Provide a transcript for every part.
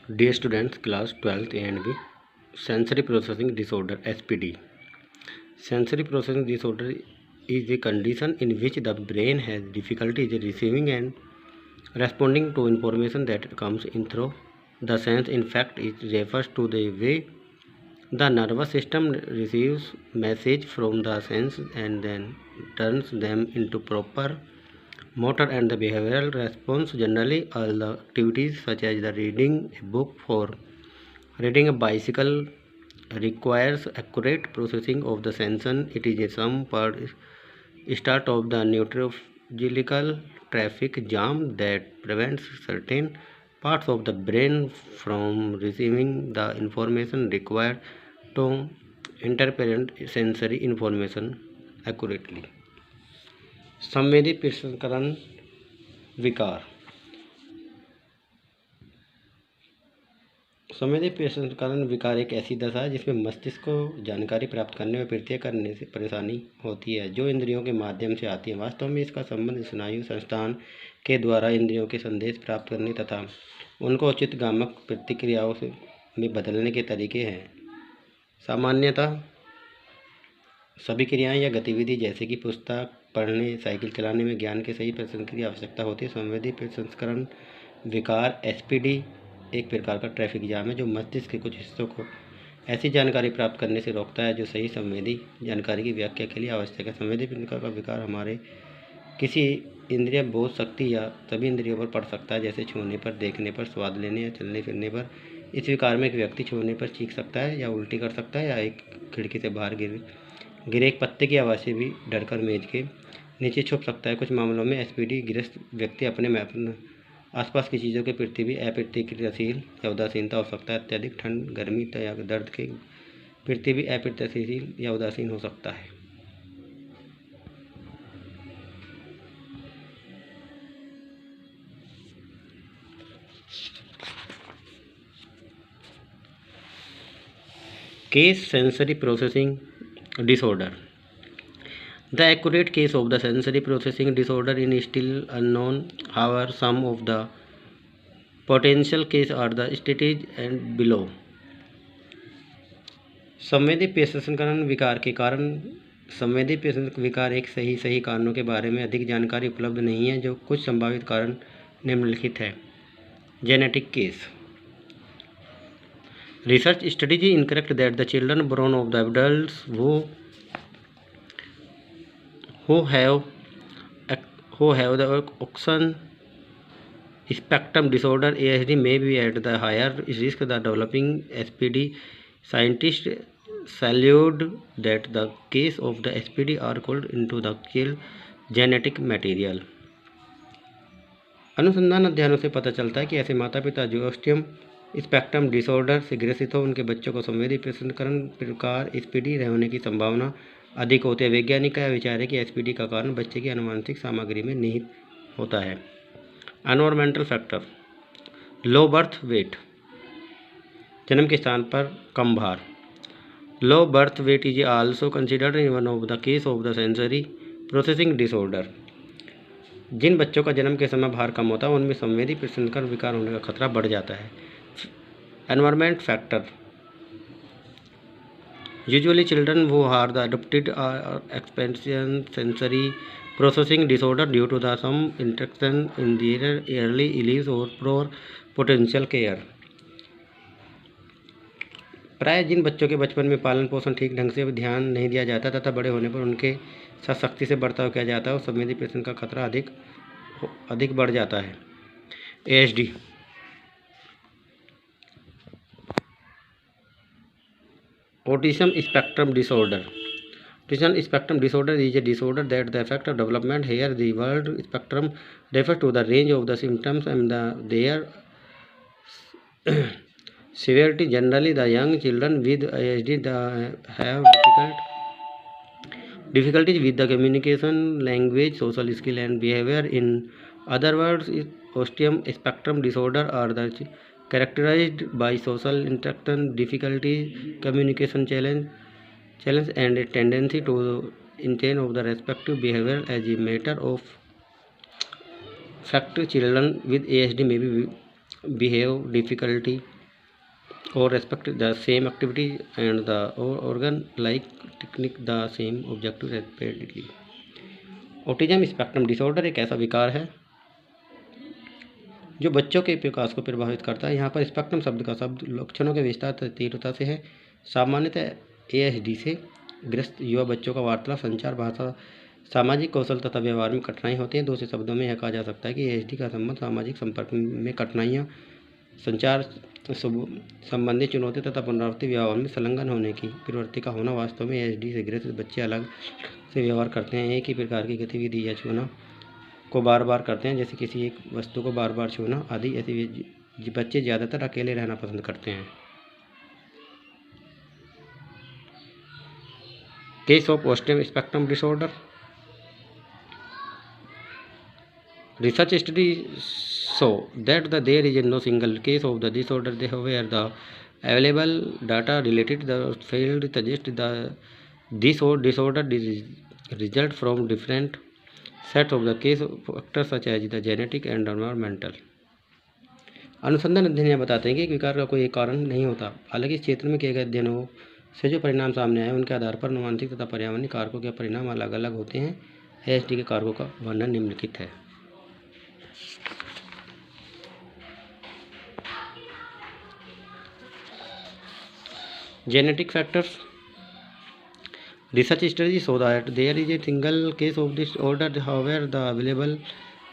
Dear students, class 12th A and B, sensory processing disorder (SPD). Sensory processing disorder is a condition in which the brain has difficulty in receiving and responding to information that comes in through the sense. In fact, it refers to the way the nervous system receives message from the sense and then turns them into proper motor and the behavioral response. Generally, all the activities such as the reading a book or riding a bicycle requires accurate processing of the sensation. It is a some part start of the neurological traffic jam that prevents certain parts of the brain from receiving the information required to interpret sensory information accurately. संवेदी प्रसंस्करण विकार। संवेदी प्रसंस्करण विकार एक ऐसी दशा है जिसमें मस्तिष्क को जानकारी प्राप्त करने में प्रक्रिया करने से परेशानी होती है जो इंद्रियों के माध्यम से आती है। वास्तव में इसका संबंध स्नायु संस्थान के द्वारा इंद्रियों के संदेश प्राप्त करने तथा उनको उचित गामक प्रतिक्रियाओं में बदलने के तरीके हैं। सामान्यतः सभी क्रियाएं या गतिविधि जैसे कि पुस्तक पढ़ने, साइकिल चलाने में ज्ञान के सही प्रसंस्करण की आवश्यकता होती है। संवेदी प्रसंस्करण विकार (SPD) एक प्रकार का ट्रैफिक जाम है जो मस्तिष्क के कुछ हिस्सों को ऐसी जानकारी प्राप्त करने से रोकता है जो सही संवेदी जानकारी की व्याख्या के लिए आवश्यक है। संवेदी प्रकार का विकार हमारे किसी इंद्रिय बोध शक्ति या सभी इंद्रियों पर पड़ सकता है, जैसे छूने पर, देखने पर, स्वाद लेने या चलने फिरने पर। इस विकार में एक व्यक्ति छूने पर चीख सकता है या उल्टी कर सकता है या एक खिड़की से बाहर गिरे एक पत्ते की आवाज़ से भी डरकर मेज के नीचे छुप सकता है। कुछ मामलों में SPD ग्रस्त व्यक्ति अपने आसपास की चीज़ों के प्रति भी अप्रतिक्रियाशील या उदासीनता हो सकता है। अत्यधिक ठंड, गर्मी या दर्द के प्रति भी अप्रतिक्रियाशील या उदासीन हो सकता है। Case sensory processing disorder. The accurate case of the sensory processing disorder is still unknown. However, some of the potential cases are the stated and below. संवेदी प्रसंस्करण विकार के कारण संवेदी प्रसंस्करण विकार एक सही कारणों के बारे में अधिक जानकारी उपलब्ध नहीं है, जो कुछ संभावित कारण निम्नलिखित है। Genetic case. Research studies incorrect that the children born of the adults who have the autism spectrum disorder (ASD) may be at the higher risk of developing SPD. Scientists salute that the case of the SPD are called into the genetic material. अनुसंधान अध्ययनों से पता चलता है कि ऐसे माता पिता जो ऑटिज्म स्पेक्ट्रम डिसऑर्डर से ग्रसित हो, उनके बच्चों को संवेदी प्रसंस्करण प्रकार SPD होने की संभावना अधिक होती है। वैज्ञानिक का यह विचार है कि SPD का कारण बच्चे की आनुवंशिक सामग्री में निहित होता है। Environmental factor. Low birth weight, जन्म के स्थान पर कम भार। Low birth weight is also considered in one of the case of the sensory processing disorder. जिन बच्चों का जन्म के समय भार कम होता है उनमें संवेदी प्रसंस्करण विकार होने का खतरा बढ़ जाता है। Environment factor. Usually children who are the adopted or experience sensory processing disorder due to the some interaction in their early lives or poor potential care. प्राय जिन बच्चों के बचपन में पालन पोषण ठीक ढंग से ध्यान नहीं दिया जाता तथा बड़े होने पर उनके साथ सख्ती से बर्ताव किया जाता है और संवेदी प्रसंस्करण का खतरा अधिक बढ़ जाता है। ASD। Autism spectrum disorder. Autism spectrum disorder is a disorder that the affect of development. Here, the word spectrum refers to the range of the symptoms and their severity. Generally, the young children with ASD have difficulties with the communication, language, social skill, and behavior. In other words, autism spectrum disorder are the characterized by social interaction difficulties, communication challenge, and a tendency to change of the respective behavior. As a matter of fact, children with ASD may behave difficulty or respect the same activity and the organ like technique the same objective repeatedly. Autism spectrum disorder एक ऐसा विकार है जो बच्चों के विकास को प्रभावित करता है। यहाँ पर स्पेक्ट्रम शब्द का शब्द लक्षणों के विस्तार तथा तीव्रता से है। सामान्यतः ASD से ग्रस्त युवा बच्चों का वार्तालाप, संचार, भाषा, सामाजिक कौशल तथा व्यवहार में कठिनाई होती है। दूसरे शब्दों में यह कहा जा सकता है कि ASD का संबंध सामाजिक संपर्क में कठिनाइयाँ, संचार संबंधी चुनौती तथा पुनरावृत्ति व्यवहार में संलग्न होने की प्रवृत्ति का होना। वास्तव में ASD से ग्रस्त बच्चे अलग से व्यवहार करते हैं, एक ही प्रकार की गतिविधि या छूना को बार बार करते हैं, जैसे किसी एक वस्तु को बार बार छूना आदि। ऐसे बच्चे ज़्यादातर अकेले रहना पसंद करते हैं। Case of autism spectrum disorder. Research studies show that there is no single case of the disorder where the available data related to the field suggest this disorder result from different sets of the case factors such as the genetic and environmental. अनुसंधान अध्ययन यह बताते हैं कि विकार का कोई एक कारण नहीं होता। हालांकि इस क्षेत्र में किए गए अध्ययनों से जो परिणाम सामने आए उनके आधार पर आनुवंशिक तथा पर्यावरणीय कारकों के परिणाम अलग अलग होते हैं। ASD के कारकों का वर्णन निम्नलिखित है। Genetic factors. Research studies show that there is a single case of this disorder, however, the available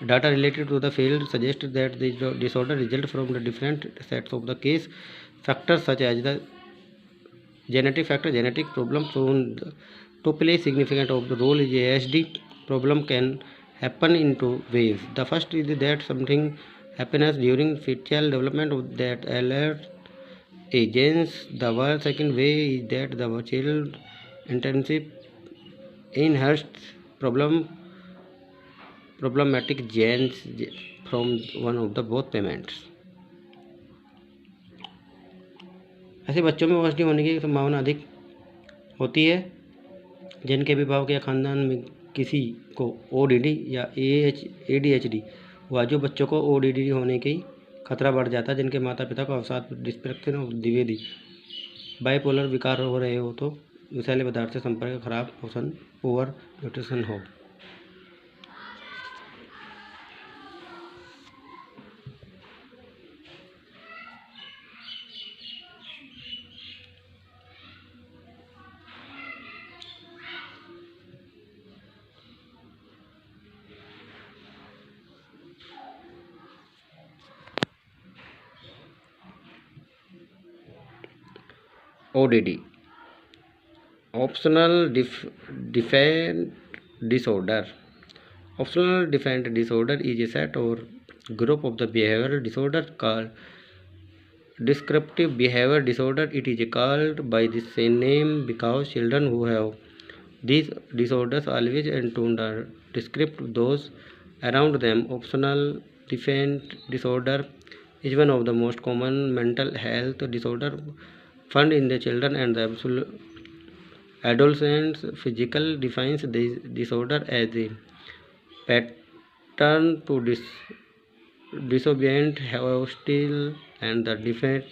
data related to the field suggests that the disorder results from the different sets of the case factors such as the genetic factor. Genetic problem shown to play significant of the role in ASD problem can happen in two ways. The first is that something happens during fetal development that alerts genes. The second way is that the child intensive inherits problematic genes from one of the both parents. ऐसे बच्चों में OSD होने की संभावना अधिक होती है जिनके अभिभावक या खानदान में किसी को ODD या ADHD हुआ। जो बच्चों को ODD होने की खतरा बढ़ जाता है, जिनके माता पिता को अवसाद, डिस्पेक्शन और द्विवेदी बाइपोलर विकार हो रहे हो, तो विषैले पदार्थ से संपर्क, खराब पोषण, पुअर न्यूट्रिशन हो। ODD, optional defiant disorder. Optional defiant disorder is a set or group of the behavioral disorder called descriptive behavior disorder. It is called by the same name because children who have these disorders always intend to describe those around them. Optional defiant disorder is one of the most common mental health disorder found in the children and the adolescents. Physical defines this disorder as a pattern to disobedient, hostile, and the defiant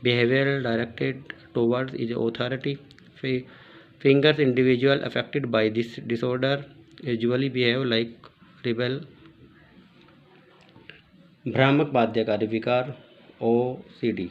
behavior directed towards its authority figures. Individuals affected by this disorder usually behave like rebel. भ्रामक बाध्यकारी विकार OCD।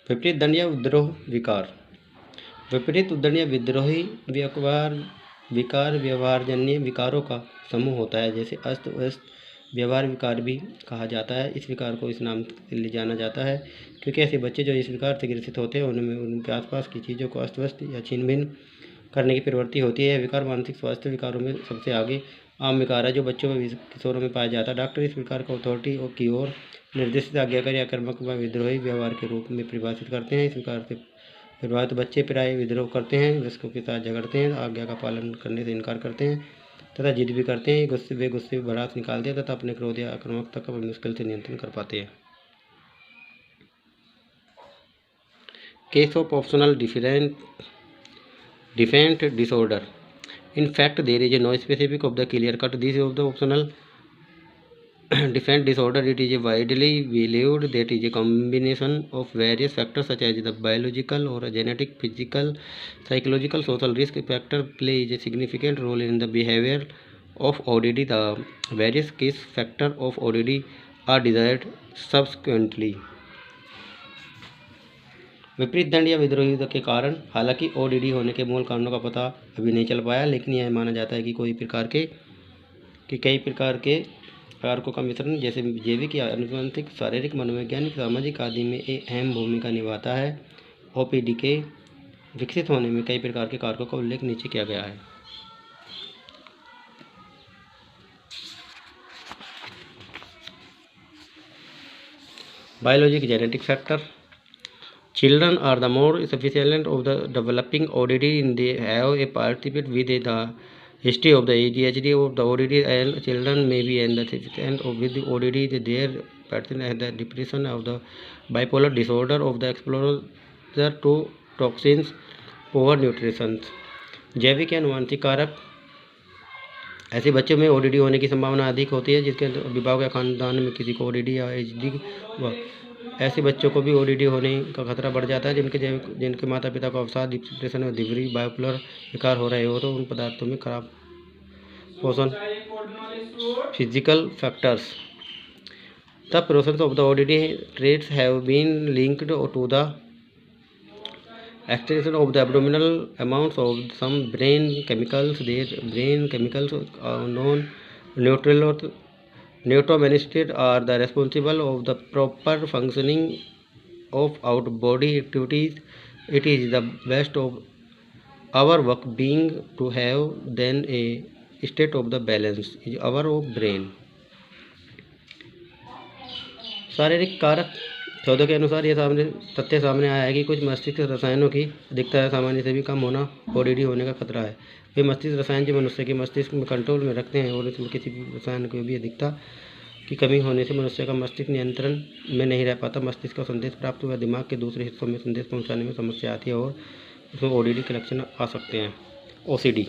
विपरीत उद्दंड या विद्रोह विकार। विपरीत उद्दंड या विद्रोही विकार व्यवहारजन्य विकारों का समूह होता है, जैसे अस्त व्यस्त व्यवहार विकार भी कहा जाता है। इस विकार को इस नाम से ले जाना जाता है क्योंकि ऐसे बच्चे जो इस विकार से ग्रसित होते हैं उनमें उनके आसपास की चीज़ों को अस्त व्यस्त या छीन भिन्न करने की प्रवृत्ति होती है। विकार मानसिक स्वास्थ्य विकारों में सबसे आगे आम विकार है जो बच्चों व किशोरों में पाया जाता है। डॉक्टर इस विकार को अथॉरिटी की ओर निर्देशित आज्ञाकारी, आक्रामक व विद्रोही व्यवहार के रूप में परिभाषित करते हैं। इस विकार से प्रभावित बच्चे प्राय विद्रोह करते हैं, वयस्कों के साथ झगड़ते हैं, आज्ञा का पालन करने से इनकार करते हैं तथा जिद भी करते हैं। वे गुस्से में भड़ास निकालते हैं तथा अपने क्रोध या आक्रामकता का मुश्किल से नियंत्रण कर पाते हैं। Case of optional defect disorder. In fact, there is no specific of the clear-cut disease of the optional defense disorder. It is widely believed that it is a combination of various factors such as the biological or genetic, physical, psychological, social risk factor plays a significant role in the behavior of ODD. The various case factors of ODD are desired subsequently. विपरीत दंड या विद्रोही के कारण। हालांकि ODD होने के मूल कारणों का पता अभी नहीं चल पाया, लेकिन यह माना जाता है कि कई प्रकार के कारकों का मिश्रण जैसे जैविक या अनुवंशिक, शारीरिक, मनोवैज्ञानिक, सामाजिक आदि में एक अहम भूमिका निभाता है। ओपीडी के विकसित होने में कई प्रकार के कारकों का उल्लेख नीचे किया गया है। Biologic genetic factor. Children are the more sufficient of the developing ODD in they have a participate with the history of the ADHD of the ODD, and children may be and the sufficient with the ODD their pattern and the depression of the bipolar disorder of the exposure to toxins, poor nutrition। जैविक या अनुवांशिक कारक। ऐसे बच्चों में ODD होने की संभावना अधिक होती है जिसके अभिभावक या खानदान में किसी को ओडीडी या एचडी। ऐसे बच्चों को भी ओडीडी होने का खतरा बढ़ जाता है जिनके माता पिता को अवसाद, डिप्रेशन और डिवरी बायोपोलर विकार हो रहे हो तो उन पदार्थों में खराब पोषण। Physical factors. The process of the ODD traits have been linked to the extension of the abdominal amounts of some brain chemicals. Their brain chemicals known neurotransmitters are the responsible of the proper functioning of out body activities. It is the best of our work being to have then a state of the balance is our of brain। शारीरिक कारक। शोधों के अनुसार यह तथ्य सामने आया है कि कुछ मस्तिष्क रसायनों की अधिकता या सामान्य से भी कम होना ओडीडी होने का खतरा है। वे मस्तिष्क रसायन जो मनुष्य के मस्तिष्क में कंट्रोल में रखते हैं और इसमें किसी भी रसायन की भी अधिकता की कमी होने से मनुष्य का मस्तिष्क नियंत्रण में नहीं रह पाता। मस्तिष्क का संदेश प्राप्त हुआ दिमाग के दूसरे हिस्सों में संदेश पहुँचाने में समस्या आती है और उसमें ओडीडी के लक्षण आ सकते हैं। OCD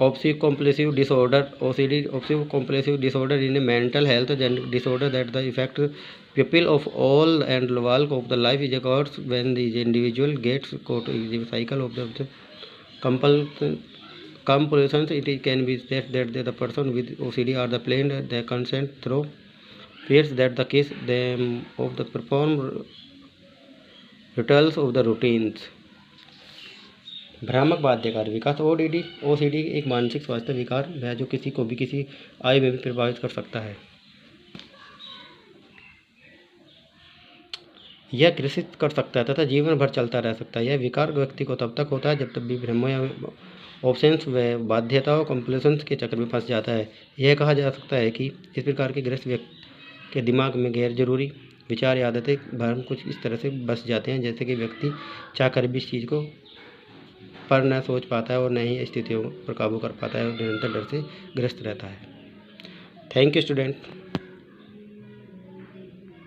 obsessive compulsive disorder। OCD obsessive compulsive disorder is a mental health disorder that the affect pupil of all and walk of the life. It occurs when the individual gets caught in the cycle of the compulsions. It can be said that the person with OCD are the planned the consent through fears that the case them of the perform rituals of the routines। भ्रामक बाध्यकारी विकास। OCD एक मानसिक स्वास्थ्य विकार है जो किसी को भी किसी आयु में भी प्रभावित कर सकता है। यह ग्रसित कर सकता है तथा जीवन भर चलता रह सकता है। यह विकार व्यक्ति को तब तक होता है जब तक भी भ्रमों या ऑप्शंस व बाध्यताओं कंपल्शंस के चक्र में फंस जाता है। यह कहा जा सकता है कि इस प्रकार के ग्रस्त व्यक्ति के दिमाग में गैर जरूरी विचार या आदतें भ्रम कुछ इस तरह से बस जाते हैं जैसे कि व्यक्ति चाहकर भी इस चीज़ को पर न सोच पाता है और न ही स्थितियों पर काबू कर पाता है और निरंतर डर से ग्रस्त रहता है। Thank you student.